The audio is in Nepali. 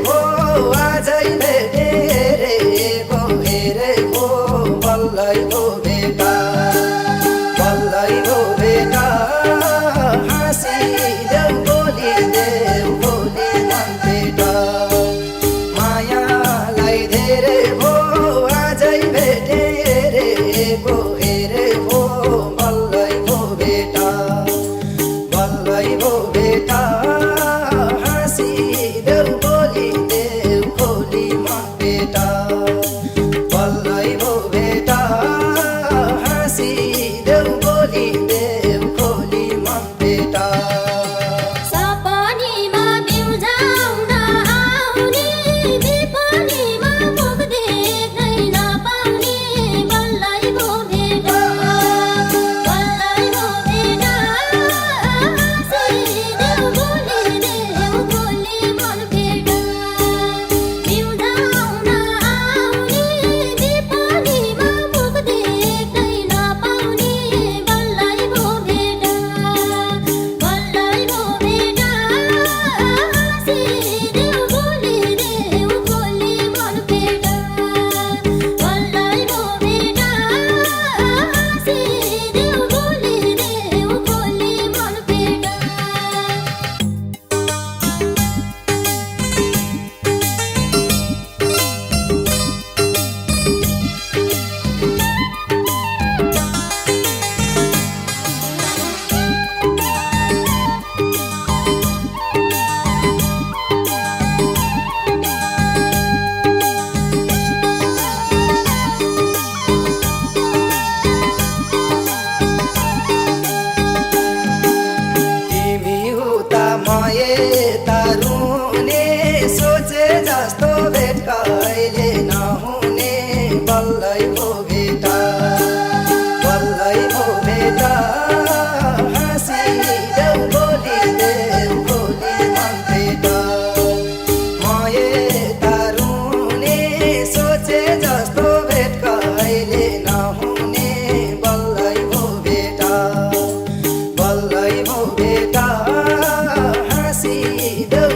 भो आजै भेटेको हेरे भो बल्लै भो भेटा बल्लै भो भेटा हाँसिदेऊ बोलिदेऊ बोली मन भेटा मायालाई धेरै भो आजै भेटेको हेरे भो बल्लै भो भेटा बल्लै भो भेटा हाँसिदेऊ बोलिदेऊ बोली मन भेटा बल्लै भो भेटा हाँसिदेऊ बोलिदेऊ बोली मन भेटा सपनीमा बिउजाउन आउने विपनीमा मुख देख्नै नपाउने बल्लै भो भेटा बल्लै भो भेटा हाँसिदेऊ बोलिदेऊ बोली मन भेटा बिउजाउन आउने विपनीमा मुख देख्नै नपाउने बल्लै भो भेटा बल्लै भो भेटा हाँसिदेऊ बोलिदेऊ बोली मन भेटा बल्लै भो भेटा हाँसिदेऊ बोलिदेऊ बोली मन भेटा तिमी उता म यता रुने सोचे जस्तो भेट कहिले नहुने बल्लै भो भेटा बल्लै भो भेटा हाँसिदेऊ बोलिदेऊ बोली मन भेटा म यता रुने सोचे जस्तो भेट कहिले नहुने बल्लै भो भेटा बल्लै भो भेटा हाँसिदेऊ